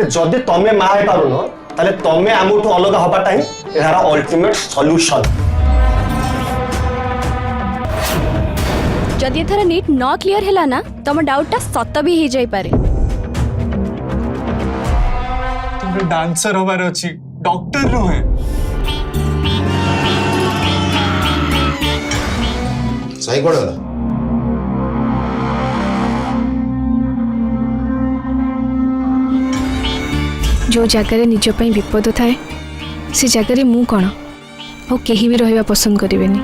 जदि तमे मा है पारुनो ताले तमे आमुठु अलग हबाटा ही एहार अल्टीमेट सॉल्यूशन। जदि एथर नीट न क्लियर हैला ना तम डाउटटा सत भी हो जाई पारे। तुमरे डांसर होबार अछि डॉक्टर नुहे। सही कोड होला जो जगार निज पई विपद थाए से जगार मु कौन और केही भी रहिबा पसंद करेनि।